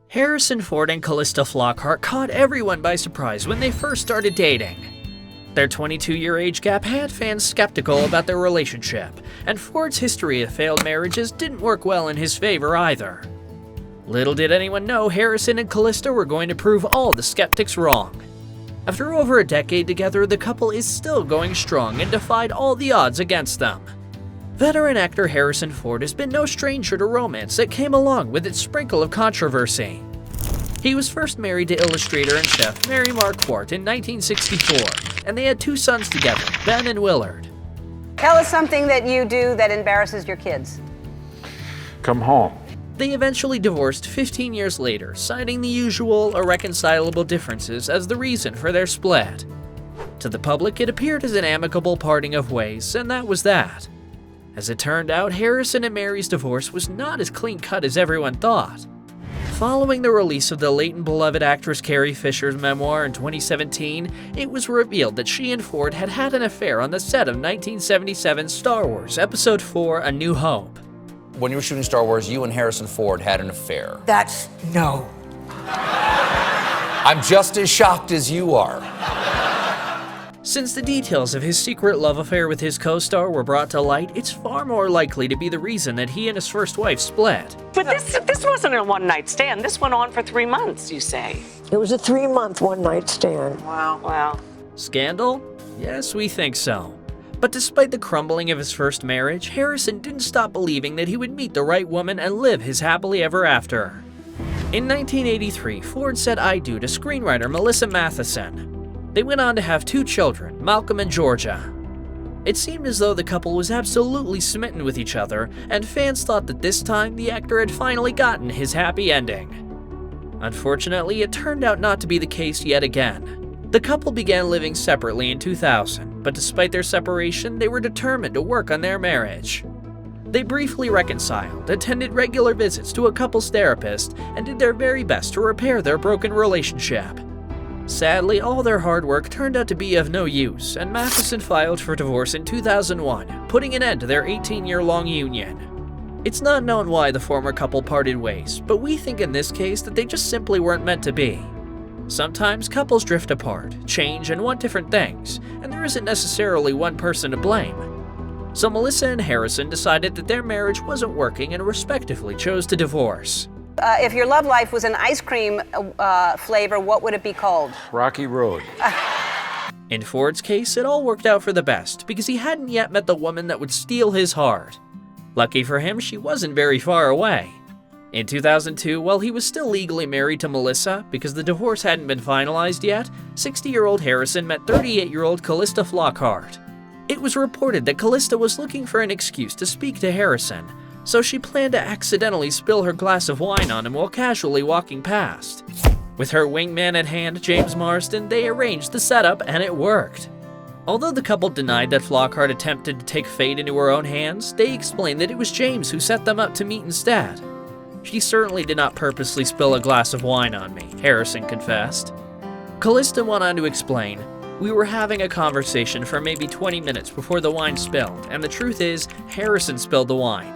Harrison Ford and Calista Flockhart caught everyone by surprise when they first started dating. Their 22-year age gap had fans skeptical about their relationship, and Ford's history of failed marriages didn't work well in his favor either. Little did anyone know Harrison and Calista were going to prove all the skeptics wrong. After over a decade together, the couple is still going strong and defied all the odds against them. Veteran actor Harrison Ford has been no stranger to romance that came along with its sprinkle of controversy. He was first married to illustrator and chef Mary Marquardt in 1964, and they had 2 sons together, Ben and Willard. Tell us something that you do that embarrasses your kids. Come home. They eventually divorced 15 years later, citing the usual irreconcilable differences as the reason for their split. To the public, it appeared as an amicable parting of ways, and that was that. As it turned out, Harrison and Mary's divorce was not as clean-cut as everyone thought. Following the release of the late and beloved actress Carrie Fisher's memoir in 2017, it was revealed that she and Ford had had an affair on the set of 1977's Star Wars Episode IV: A New Hope. When you were shooting Star Wars, you and Harrison Ford had an affair. That's no. I'm just as shocked as you are. Since the details of his secret love affair with his co-star were brought to light, it's far more likely to be the reason that he and his first wife split. But this wasn't a one-night stand. This went on for 3 months, you say. It was a 3-month one-night stand. Wow. Scandal? Yes, we think so. But despite the crumbling of his first marriage, Harrison didn't stop believing that he would meet the right woman and live his happily ever after. In 1983, Ford said "I do" to screenwriter Melissa Matheson. They went on to have 2 children, Malcolm and Georgia. It seemed as though the couple was absolutely smitten with each other, and fans thought that this time the actor had finally gotten his happy ending. Unfortunately, it turned out not to be the case yet again. The couple began living separately in 2000, but despite their separation, they were determined to work on their marriage. They briefly reconciled, attended regular visits to a couples therapist, and did their very best to repair their broken relationship. Sadly, all their hard work turned out to be of no use, and Matheson filed for divorce in 2001, putting an end to their 18-year-long union. It's not known why the former couple parted ways, but we think in this case that they just simply weren't meant to be. Sometimes couples drift apart, change, and want different things, and there isn't necessarily one person to blame. So Melissa and Harrison decided that their marriage wasn't working and respectively chose to divorce. If your love life was an ice cream flavor, what would it be called? Rocky Road. In Ford's case, it all worked out for the best because he hadn't yet met the woman that would steal his heart. Lucky for him, she wasn't very far away. In 2002, while he was still legally married to Melissa because the divorce hadn't been finalized yet, 60-year-old Harrison met 38-year-old Calista Flockhart. It was reported that Calista was looking for an excuse to speak to Harrison, so she planned to accidentally spill her glass of wine on him while casually walking past. With her wingman at hand, James Marsden, they arranged the setup and it worked. Although the couple denied that Flockhart attempted to take fate into her own hands, they explained that it was James who set them up to meet instead. "She certainly did not purposely spill a glass of wine on me," Harrison confessed. Calista went on to explain, "We were having a conversation for maybe 20 minutes before the wine spilled, and the truth is, Harrison spilled the wine.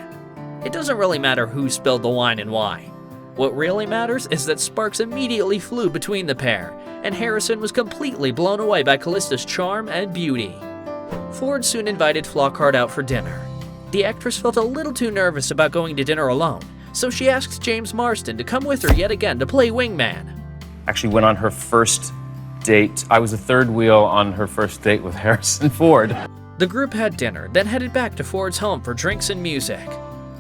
It doesn't really matter who spilled the wine and why. What really matters is that sparks immediately flew between the pair, and Harrison was completely blown away by Callista's charm and beauty." Ford soon invited Flockhart out for dinner. The actress felt a little too nervous about going to dinner alone, so she asked James Marsden to come with her yet again to play wingman. Actually went on her first date. I was the third wheel on her first date with Harrison Ford. The group had dinner, then headed back to Ford's home for drinks and music.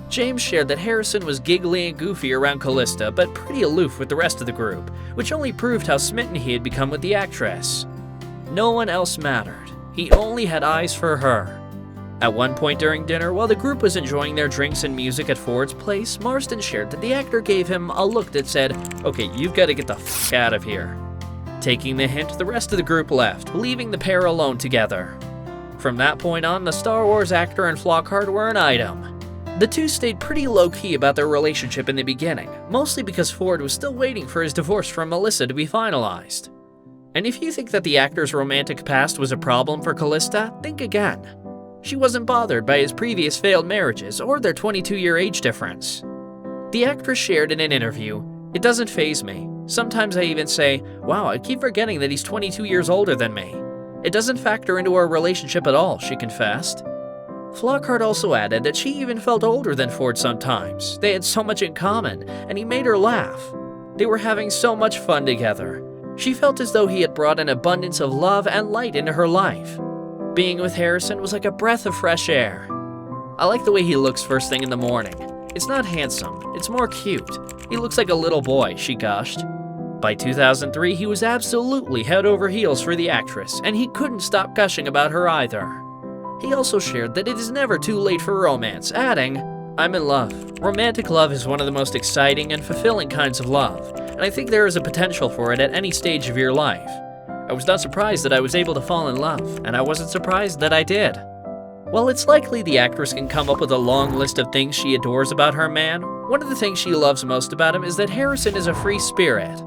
James shared that Harrison was giggly and goofy around Calista, but pretty aloof with the rest of the group, which only proved how smitten he had become with the actress. No one else mattered. He only had eyes for her. At one point during dinner, while the group was enjoying their drinks and music at Ford's place, Marsden shared that the actor gave him a look that said, "Okay, you've got to get the f*** out of here." Taking the hint, the rest of the group left, leaving the pair alone together. From that point on, the Star Wars actor and Flockhart were an item. The two stayed pretty low-key about their relationship in the beginning, mostly because Ford was still waiting for his divorce from Melissa to be finalized. And if you think that the actor's romantic past was a problem for Calista, think again. She wasn't bothered by his previous failed marriages or their 22-year age difference. The actress shared in an interview, It doesn't faze me. Sometimes I even say, wow, I keep forgetting that he's 22 years older than me. It doesn't factor into our relationship at all, she confessed. Flockhart also added that she even felt older than Ford sometimes. They had so much in common, and he made her laugh. They were having so much fun together. She felt as though he had brought an abundance of love and light into her life. Being with Harrison was like a breath of fresh air. I like the way he looks first thing in the morning. It's not handsome, it's more cute. He looks like a little boy, she gushed. By 2003, he was absolutely head over heels for the actress, and he couldn't stop gushing about her either. He also shared that it is never too late for romance, adding, I'm in love. Romantic love is one of the most exciting and fulfilling kinds of love, and I think there is a potential for it at any stage of your life. I was not surprised that I was able to fall in love, and I wasn't surprised that I did. While it's likely the actress can come up with a long list of things she adores about her man, one of the things she loves most about him is that Harrison is a free spirit.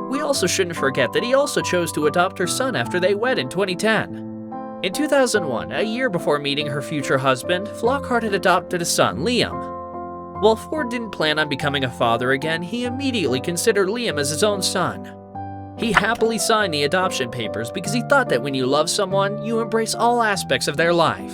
We also shouldn't forget that he also chose to adopt her son after they wed in 2010. In 2001, a year before meeting her future husband, Flockhart had adopted a son, Liam. While Ford didn't plan on becoming a father again, he immediately considered Liam as his own son. He happily signed the adoption papers because he thought that when you love someone, you embrace all aspects of their life.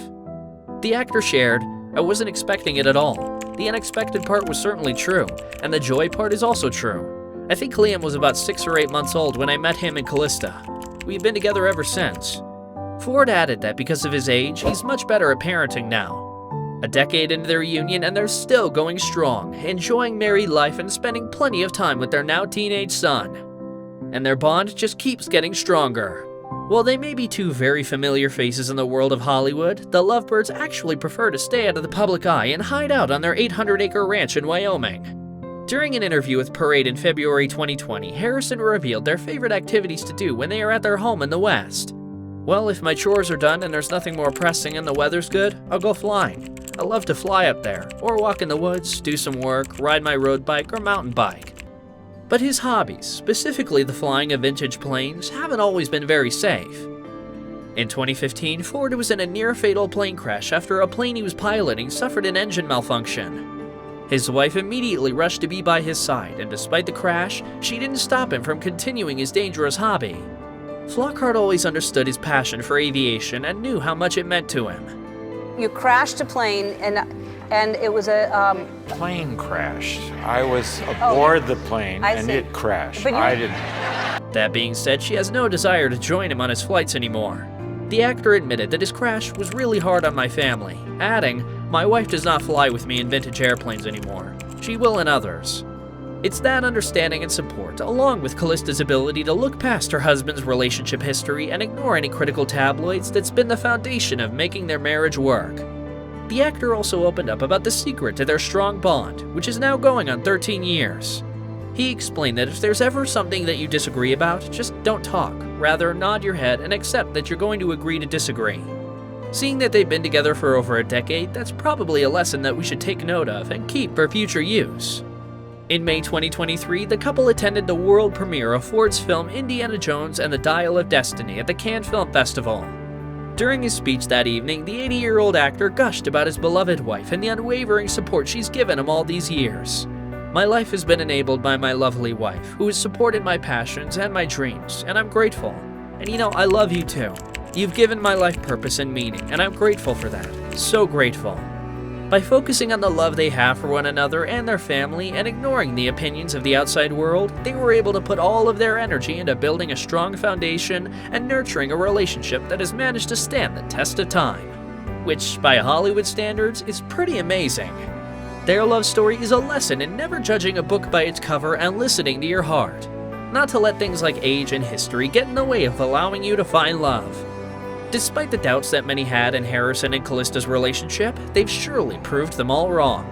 The actor shared, I wasn't expecting it at all. The unexpected part was certainly true, and the joy part is also true. I think Liam was about 6 or 8 months old when I met him in Calista. We've been together ever since. Ford added that because of his age, he's much better at parenting now. A decade into their union and they're still going strong, enjoying married life and spending plenty of time with their now teenage son. And their bond just keeps getting stronger. While they may be two very familiar faces in the world of Hollywood, the lovebirds actually prefer to stay out of the public eye and hide out on their 800-acre ranch in Wyoming. During an interview with Parade in February 2020, Harrison revealed their favorite activities to do when they are at their home in the West. Well, if my chores are done and there's nothing more pressing and the weather's good, I'll go flying. I love to fly up there, or walk in the woods, do some work, ride my road bike or mountain bike. But his hobbies, specifically the flying of vintage planes, haven't always been very safe. In 2015, Ford was in a near-fatal plane crash after a plane he was piloting suffered an engine malfunction. His wife immediately rushed to be by his side, and despite the crash, she didn't stop him from continuing his dangerous hobby. Flockhart always understood his passion for aviation and knew how much it meant to him. You crashed a plane, and it was a Plane crashed. I was aboard the plane and it crashed. But I didn't. That being said, she has no desire to join him on his flights anymore. The actor admitted that his crash was really hard on my family, adding, my wife does not fly with me in vintage airplanes anymore. She will in others. It's that understanding and support, along with Callista's ability to look past her husband's relationship history and ignore any critical tabloids, that's been the foundation of making their marriage work. The actor also opened up about the secret to their strong bond, which is now going on 13 years. He explained that if there's ever something that you disagree about, just don't talk. Rather, nod your head and accept that you're going to agree to disagree. Seeing that they've been together for over a decade, that's probably a lesson that we should take note of and keep for future use. In May 2023, the couple attended the world premiere of Ford's film Indiana Jones and the Dial of Destiny at the Cannes Film Festival. During his speech that evening, the 80-year-old actor gushed about his beloved wife and the unwavering support she's given him all these years. My life has been enabled by my lovely wife, who has supported my passions and my dreams, and I'm grateful. And I love you too. You've given my life purpose and meaning, and I'm grateful for that. So grateful. By focusing on the love they have for one another and their family and ignoring the opinions of the outside world, they were able to put all of their energy into building a strong foundation and nurturing a relationship that has managed to stand the test of time. Which, by Hollywood standards, is pretty amazing. Their love story is a lesson in never judging a book by its cover and listening to your heart. Not to let things like age and history get in the way of allowing you to find love. Despite the doubts that many had in Harrison and Callista's relationship, they've surely proved them all wrong.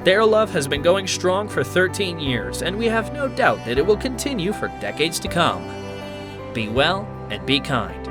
Their love has been going strong for 13 years, and we have no doubt that it will continue for decades to come. Be well and be kind.